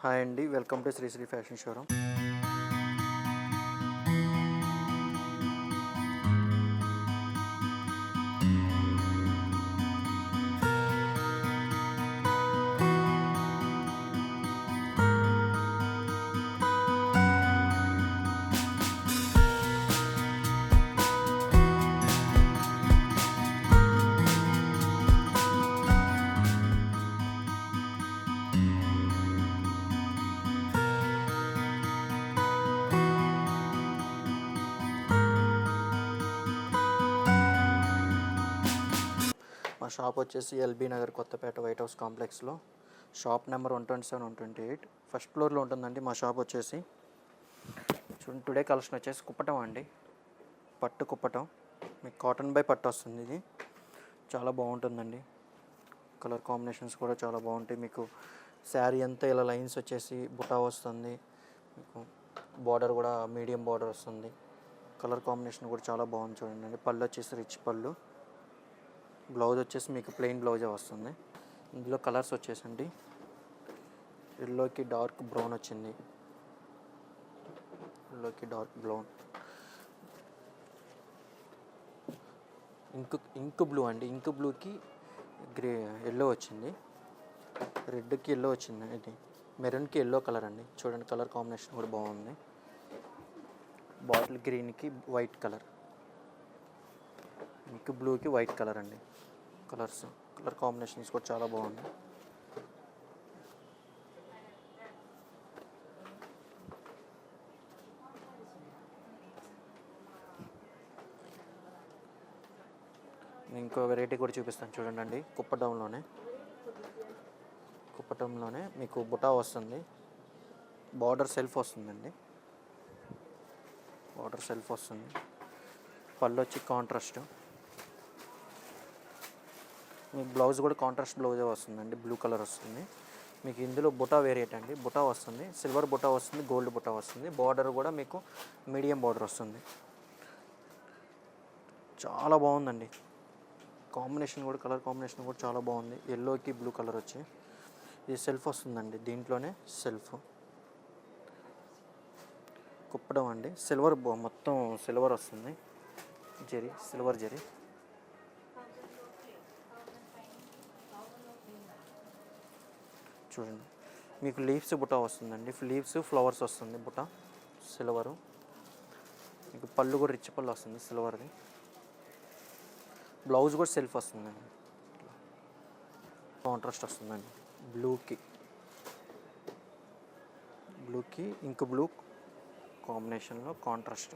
Hi అండి, welcome to Shri fashion showroom. మా shop వచ్చేసి LB Nagar Kothapet White House కాంప్లెక్స్లో షాప్ నెంబర్ 127 128 ఫస్ట్ ఫ్లోర్లో ఉంటుందండి. మా షాప్ వచ్చేసి చూడండి, టుడే కలెక్షన్ వచ్చేసి కుప్పటం అండి, పట్టు కుప్పటం. మీకు కాటన్ బై పట్టు వస్తుంది. ఇది చాలా బాగుంటుందండి. కలర్ కాంబినేషన్స్ కూడా చాలా బాగుంటాయి. మీకు శారీ అంతా ఇలా లైన్స్ వచ్చేసి బుటా వస్తుంది. మీకు బార్డర్ కూడా మీడియం బార్డర్ వస్తుంది. కలర్ కాంబినేషన్ కూడా చాలా బాగుంది చూడండి. పళ్ళు వచ్చేసి రిచ్ పళ్ళు. బ్లౌజ్ వచ్చేసి మీకు ప్లెయిన్ బ్లౌజే వస్తుంది. ఇందులో కలర్స్ వచ్చేసండి ఎల్లోకి డార్క్ బ్రౌన్ వచ్చింది, ఎల్లోకి డార్క్ బ్రౌన్, ఇంక్ బ్లూ అండి, ఇంక్ బ్లూకి గ్రే ఎల్లో వచ్చింది, రెడ్కి ఎల్లో వచ్చింది, ఇది మెరూన్కి ఎల్లో కలర్ అండి. చూడండి, కలర్ కాంబినేషన్ కూడా బాగుంది. బాటిల్ గ్రీన్కి వైట్ కలర్, ఇంక్ బ్లూకి వైట్ కలర్ అండి. కలర్ కాంబినేషన్స్ కూడా చాలా బాగుంది. ఇంకో వెరైటీ కూడా చూపిస్తాను చూడండి. కుప్పటంలోనే మీకు బుటా వస్తుంది. బార్డర్ సెల్ఫ్ వస్తుందండి, బార్డర్ సెల్ఫ్ వస్తుంది. పళ్ళు వచ్చి కాంట్రాస్ట్. మీకు బ్లౌజ్ కూడా కాంట్రాస్ట్ బ్లౌజే వస్తుందండి, బ్లూ కలర్ వస్తుంది. మీకు ఇందులో బుటా వేరియట్ అండి, బుటా వస్తుంది, సిల్వర్ బుటా వస్తుంది, గోల్డ్ బుటా వస్తుంది. బార్డర్ కూడా మీకు మీడియం బార్డర్ వస్తుంది. చాలా బాగుందండి. కాంబినేషన్ కూడా, కలర్ కాంబినేషన్ కూడా చాలా బాగుంది. ఎల్లోకి బ్లూ కలర్ వచ్చి ఇది సెల్ఫ్ వస్తుందండి. దీంట్లోనే సెల్ఫ్ కుప్పడం అండి. సిల్వర్ మొత్తం సిల్వర్ వస్తుంది, సిల్వర్ జరీ. చూడండి, మీకు లీవ్స్ బుటా వస్తుందండి. లీవ్స్ ఫ్లవర్స్ వస్తుంది, బుటా సిల్వరు. మీకు పళ్ళు కూడా రిచ్ పళ్ళు వస్తుంది సిల్వర్ది. బ్లౌజ్ కూడా సెల్ఫ్ వస్తుందండి, కాంట్రాస్ట్ వస్తుందండి. బ్లూకి ఇంక్ బ్లూ కాంబినేషన్లో కాంట్రాస్ట్.